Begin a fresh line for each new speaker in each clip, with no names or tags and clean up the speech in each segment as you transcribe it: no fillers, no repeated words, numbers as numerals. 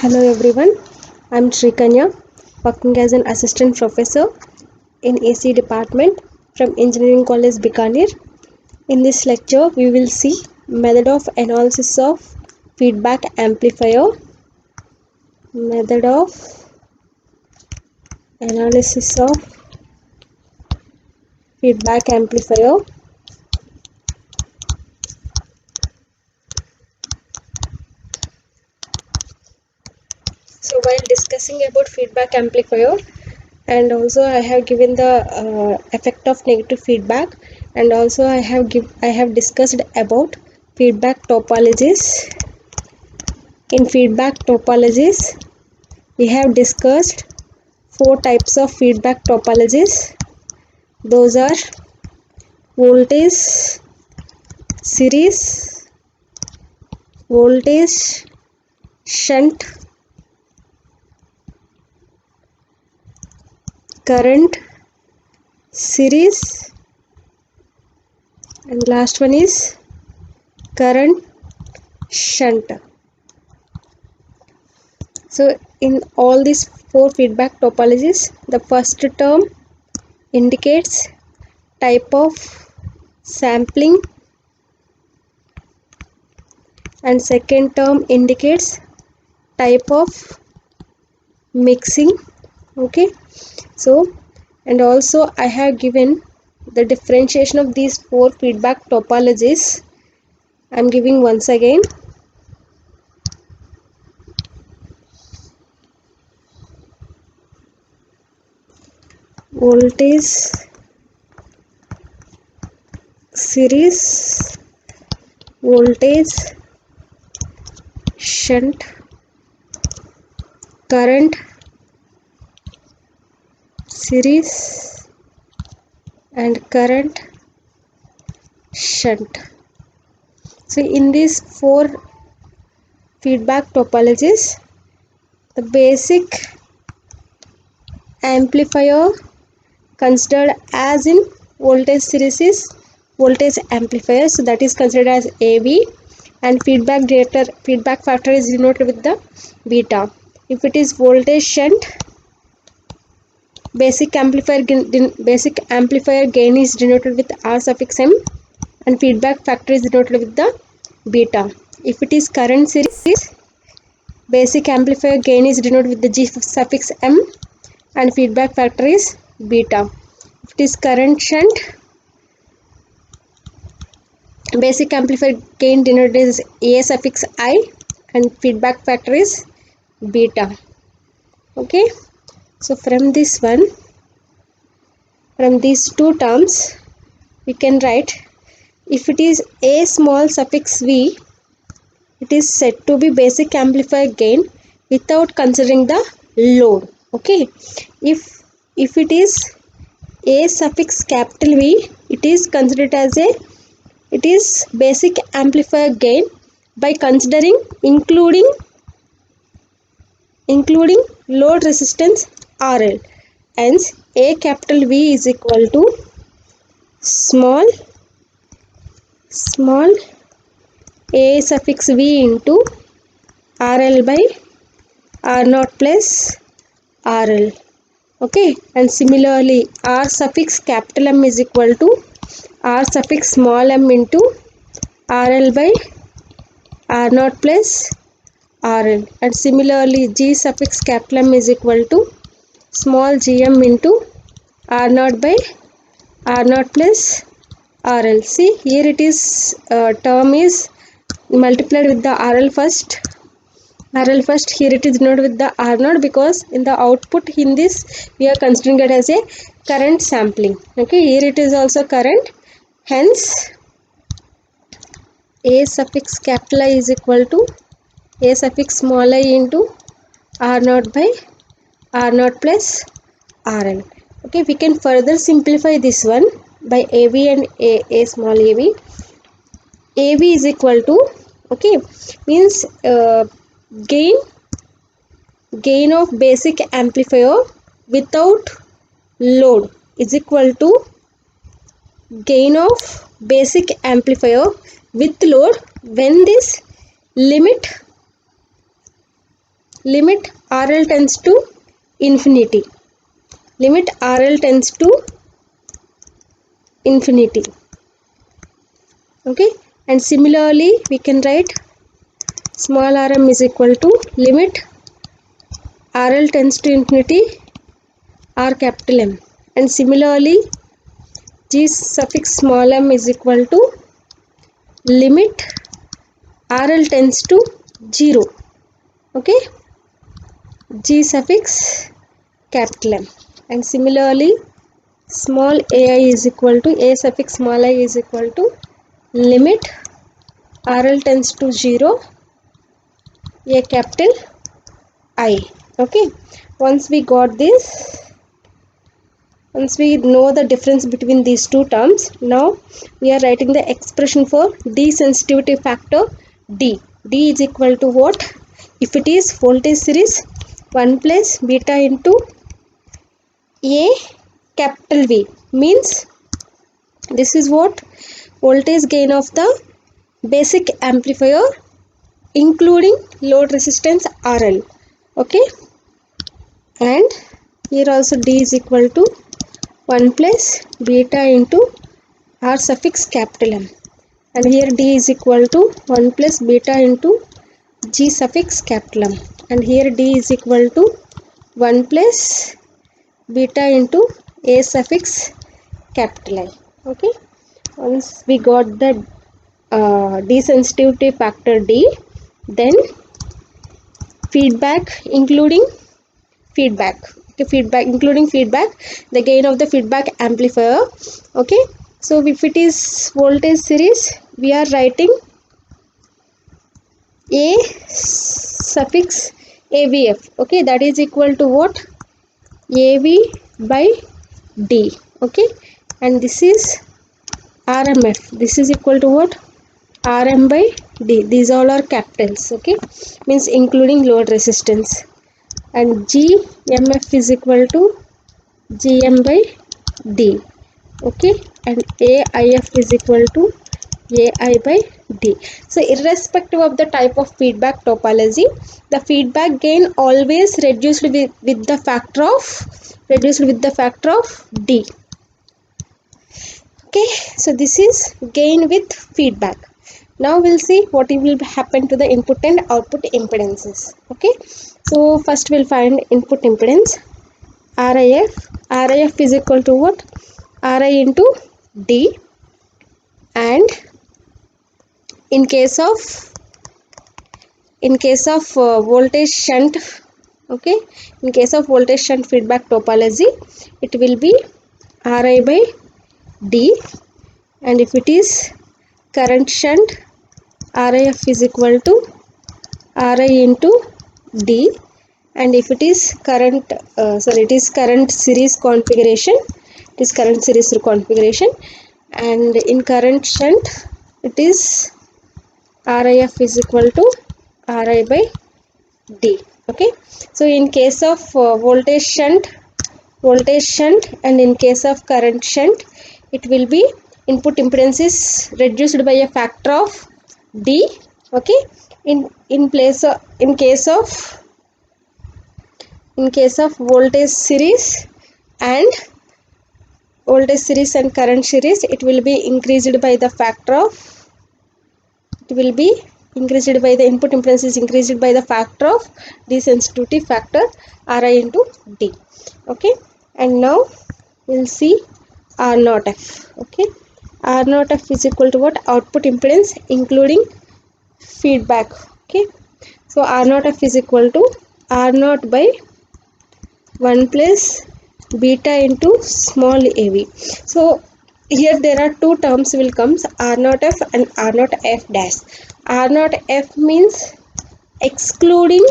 Hello everyone, I'm Shrikanya, working as an assistant professor in AC department from Engineering College Bikaner. In this lecture, we will see method of analysis of feedback amplifier. Method of analysis of feedback amplifier. So while discussing about feedback amplifier, and also I have given the effect of negative feedback, and also I have discussed about feedback topologies. In feedback topologies, we have discussed four types of feedback topologies. Those are voltage series, voltage shunt, current series, and last one is current shunt. So in all these four feedback topologies, the first term indicates type of sampling and second term indicates type of mixing. Okay, so and also I have given the differentiation of these four feedback topologies. I am giving once again. Voltage series, voltage shunt, current series, and current shunt. So in these four feedback topologies, the basic amplifier considered as in voltage series is voltage amplifier, so that is considered as AV, and feedback factor is denoted with the beta. If it is voltage shunt, basic amplifier gain is denoted with R suffix m, and feedback factor is denoted with the beta. If it is current series, basic amplifier gain is denoted with the G suffix m, and feedback factor is beta. If it is current shunt, basic amplifier gain denoted as A suffix I, and feedback factor is beta. Okay, so from this one, from these two terms, we can write, if it is A small suffix v, it is said to be basic amplifier gain without considering the load. Okay, if it is A suffix capital V, it is considered as it is basic amplifier gain by considering including load resistance RL. Hence A capital V is equal to small A suffix V into RL by R0 plus RL. Okay, and similarly R suffix capital M is equal to R suffix small m into RL by R0 plus RL, and similarly G suffix capital M is equal to small gm into R0 by R0 plus RL. See, here it is term is multiplied with the RL first. Here it is denoted with the R0 because in the output in this we are considering it as a current sampling. Okay, here it is also current. Hence A suffix capital I is equal to A suffix small I into R0 by R0 plus RL. Okay, we can further simplify this one by AV and A small AV. AV is equal to, okay, means gain of basic amplifier without load is equal to gain of basic amplifier with load when this limit limit RL tends to infinity. Limit RL tends to infinity. Okay, and similarly we can write small rm is equal to limit RL tends to infinity R capital M, and similarly G suffix small m is equal to limit RL tends to 0. Okay, G suffix capital M, and similarly small ai is equal to a suffix small I is equal to limit RL tends to 0 a capital I. Okay, once we got this, once we know the difference between these two terms, now we are writing the expression for D sensitivity factor D. D is equal to what? If it is voltage series 1 plus beta into A capital V, means this is what? Voltage gain of the basic amplifier including load resistance RL. Okay, and here also D is equal to 1 plus beta into R suffix capital M, and here D is equal to 1 plus beta into G suffix capital M, and here D is equal to 1 plus beta into A suffix capital I. Okay, once we got the D sensitivity factor D, then feedback including feedback. Okay, feedback including feedback, the gain of the feedback amplifier. Okay, so if it is voltage series, we are writing A suffix AVF. Okay, that is equal to what? AV by D. Okay, and this is RMF. This is equal to what? RM by D. These all are capitals. Okay, means including load resistance. And GMF is equal to GM by D. Okay, and AIF is equal to AI by D. So irrespective of the type of feedback topology, the feedback gain always reduced with the factor of D. Okay, so this is gain with feedback. Now we'll see what will happen to the input and output impedances. Okay, so first we'll find input impedance RIF. RIF is equal to what? RI into D, and in case of voltage shunt, okay, in case of voltage shunt feedback topology, it will be RI by D, and if it is current shunt, RIF is equal to RI into D, and if it is current it is current series configuration, and in current shunt it is RIF is equal to RI by D. Okay, so in case of voltage shunt, and in case of current shunt, it will be input impedance is reduced by a factor of D. Okay, in case of voltage series and current series, it will be increased by the factor of, the input impedance is increased by the factor of D sensitivity factor RI into D. Okay, and now we'll see R naught F. Okay, R naught F is equal to what? Output impedance including feedback. Okay, so R naught F is equal to R naught by 1 plus beta into small av. So here there are two terms will comes, R naught F and R naught F dash. R naught F means excluding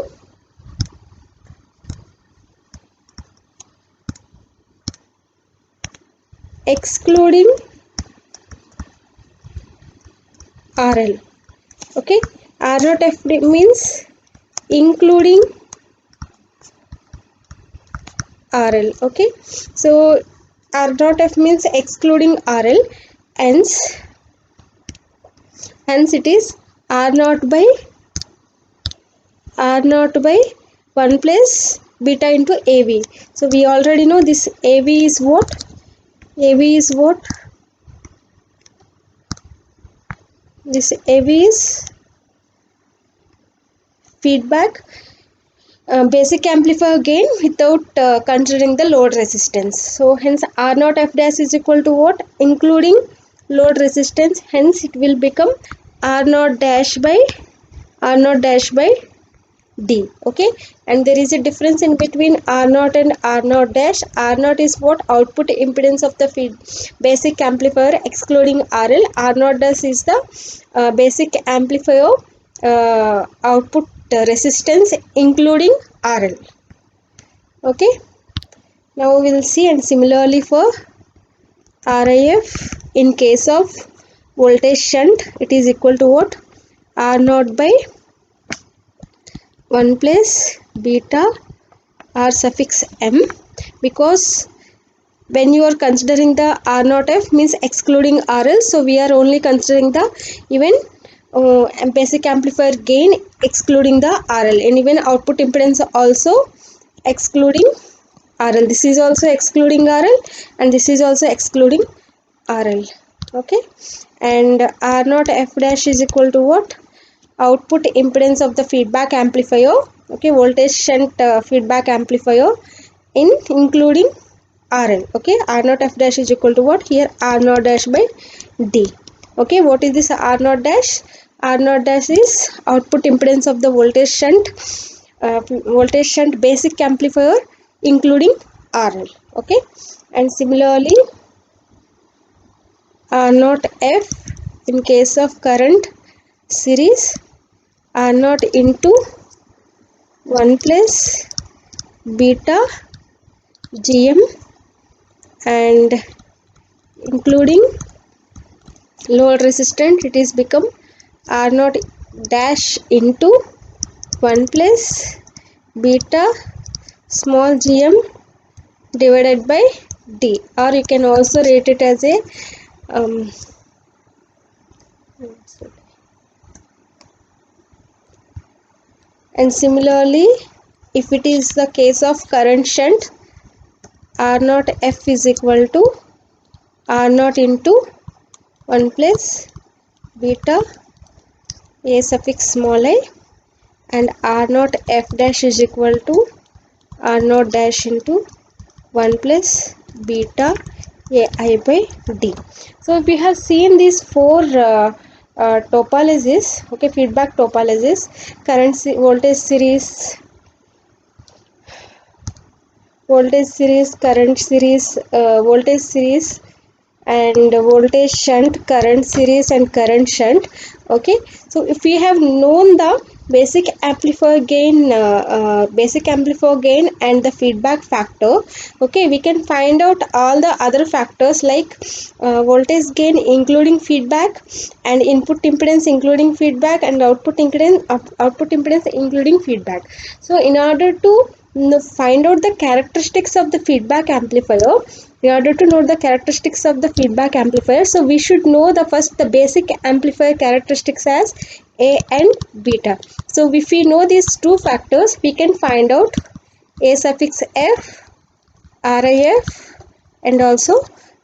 RL. Okay, R naught F means including RL. Okay, so R naught F means excluding RL, hence it is R naught by 1 plus beta into AV. So we already know this AV is what? AV is what? This AV is feedback basic amplifier gain without considering the load resistance. So hence R naught F dash is equal to what? Including load resistance. Hence it will become R naught dash by D. Okay, and there is a difference in between R naught and R naught dash. R naught is what? Output impedance of the basic amplifier excluding RL. R naught dash is the basic amplifier output resistance including RL. Okay, now we will see. And similarly for RIF, in case of voltage shunt, it is equal to what? R naught by 1 plus beta R suffix M, because when you are considering the R naught F means excluding RL, so we are only considering the even basic amplifier gain excluding the RL, and even output impedance also excluding RL. This is also excluding RL, and this is also excluding RL. Okay, and R naught F dash is equal to what? Output impedance of the feedback amplifier. Okay, voltage shunt feedback amplifier in including RL. Okay, R naught F dash is equal to what? Here R naught dash by D. Okay, what is this R naught dash? R naught dash is output impedance of the voltage shunt basic amplifier including RL. Okay, and similarly R naught F in case of current series, R naught into 1 plus beta GM, and including load resistance, it is become R naught dash into 1 plus beta small gm divided by D, or you can also rate it as a and similarly if it is the case of current shunt, R naught F is equal to R naught into 1 plus beta A suffix small I, and R naught F dash is equal to R naught dash into 1 plus beta AI by D. So we have seen these four topologies, okay, feedback topologies: current voltage series, current series, voltage series, and voltage shunt, current series, and current shunt. Okay, so if we have known the basic amplifier gain and the feedback factor, okay, we can find out all the other factors like voltage gain including feedback, and input impedance including feedback, and output impedance including feedback. So in order to find out the characteristics of the feedback amplifier, in order to know the characteristics of the feedback amplifier, so we should know the basic amplifier characteristics as A and beta. So if we know these two factors, we can find out A suffix F, RIF, and also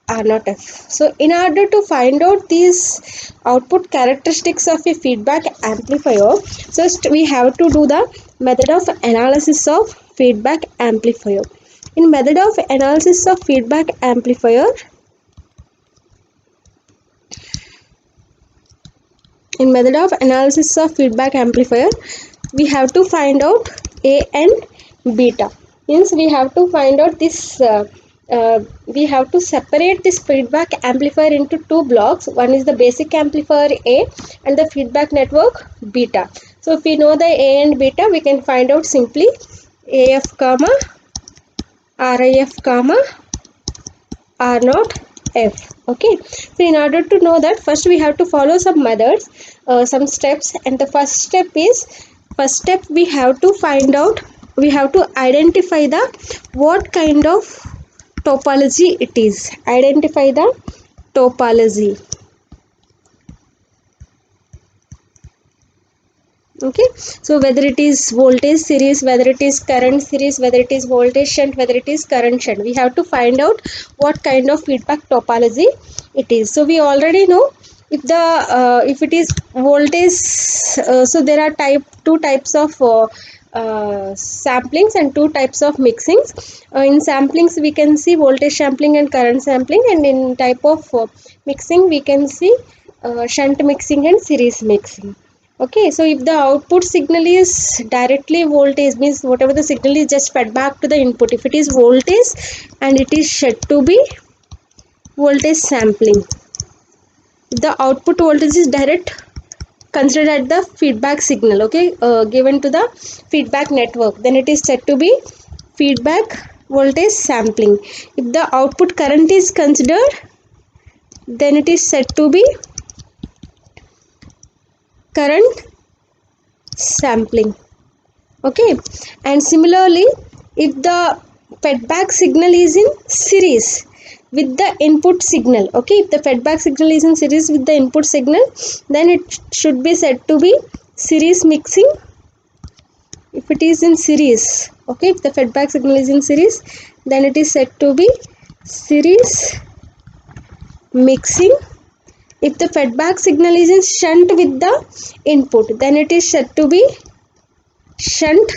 R naught F. So in order to find out these output characteristics of a feedback amplifier, first we have to do the method of analysis of feedback amplifier. In method of analysis of feedback amplifier, we have to find out A and beta. Means we have to find out this we have to separate this feedback amplifier into two blocks. One is the basic amplifier A and the feedback network beta. So if we know the A and beta, we can find out simply AF comma RIF comma R naught F. Okay, so in order to know that, first we have to follow some methods, some steps, and the first step we have to find out, we have to identify the what kind of topology it is. Identify the topology. Okay, so whether it is voltage series, whether it is current series, whether it is voltage shunt, whether it is current shunt, we have to find out what kind of feedback topology it is. So we already know if it is voltage, so there are two types of samplings and two types of mixings. In samplings we can see voltage sampling and current sampling, and in type of mixing we can see shunt mixing and series mixing. Okay, so if the output signal is directly voltage, means whatever the signal is just fed back to the input, if it is voltage and it is said to be voltage sampling. If the output voltage is direct, considered at the feedback signal, okay, given to the feedback network, then it is said to be feedback voltage sampling. If the output current is considered, then it is said to be current sampling. Okay, and similarly, if the feedback signal is in series with the input signal, okay, if the feedback signal is in series with the input signal, then it should be said to be series mixing. If it is in series, okay, if the feedback signal is in series, then it is said to be series mixing. If the feedback signal is in shunt with the input, then it is said to be shunt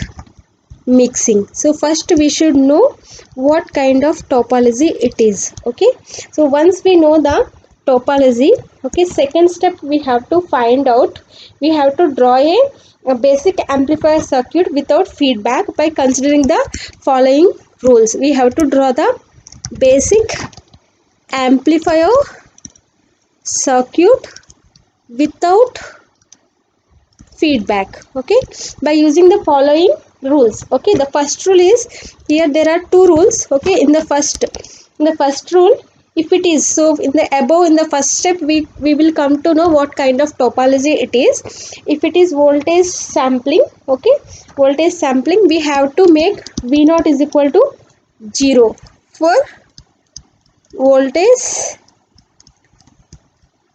mixing. So first we should know what kind of topology it is. Okay, so once we know the topology, okay, second step we have to find out, we have to draw a basic amplifier circuit without feedback by considering the following rules. We have to draw the basic amplifier circuit without feedback, okay, by using the following rules. Okay, the first rule is, here there are two rules. Okay, in the first rule, if it is, so in the above, in the first step we will come to know what kind of topology it is. If it is voltage sampling, okay, voltage sampling, we have to make V naught is equal to 0 for voltage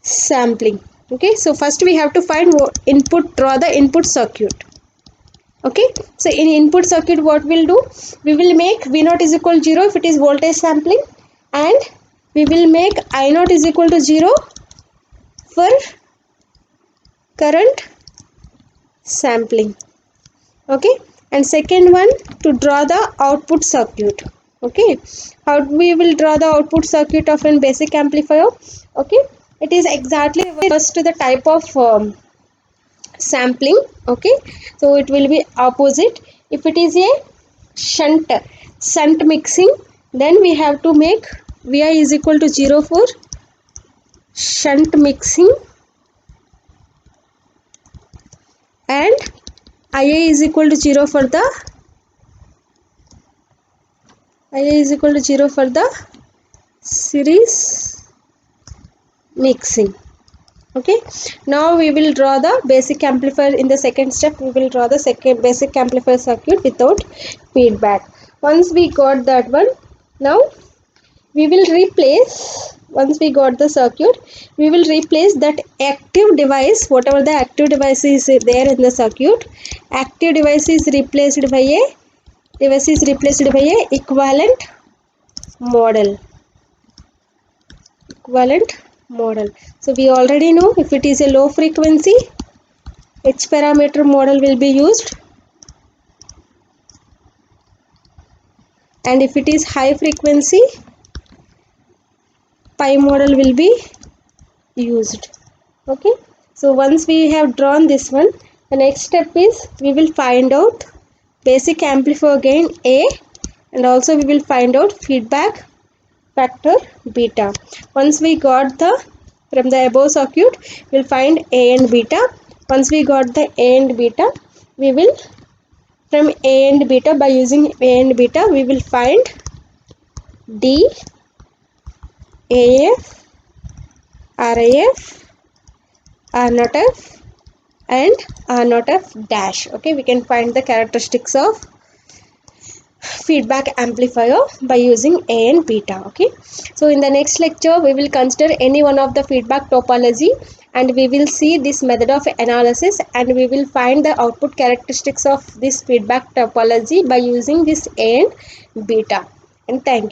sampling. Okay, so first we have to find input, draw the input circuit. Okay, so in input circuit what we'll do, we will make V naught is equal to 0 if it is voltage sampling, and we will make I naught is equal to 0 for current sampling. Okay, and second one, to draw the output circuit. Okay, how we will draw the output circuit of a basic amplifier? Okay, it is exactly reverse to the type of sampling. Okay, so it will be opposite. If it is a shunt mixing, then we have to make Vi is equal to 0 for shunt mixing, and Ia is equal to 0 for the series mixing. Okay, now we will draw the basic amplifier. In the second step we will draw the second basic amplifier circuit without feedback. Once we got that one, now we will replace, once we got the circuit, we will replace that active device, whatever the active device is there in the circuit, active device is replaced by a equivalent model. So we already know, if it is a low frequency, H parameter model will be used, and if it is high frequency, pi model will be used. Okay, so once we have drawn this one, the next step is, we will find out basic amplifier gain A, and also we will find out feedback factor beta. Once we got from the above circuit, we will find A and beta. Once we got the A and beta, we will, from A and beta, by using A and beta, we will find D, AF, RIF, R naught F, and R naught F dash. Okay, we can find the characteristics of feedback amplifier by using A and beta. Okay, so in the next lecture we will consider any one of the feedback topology and we will see this method of analysis, and we will find the output characteristics of this feedback topology by using this A and beta. And thank you.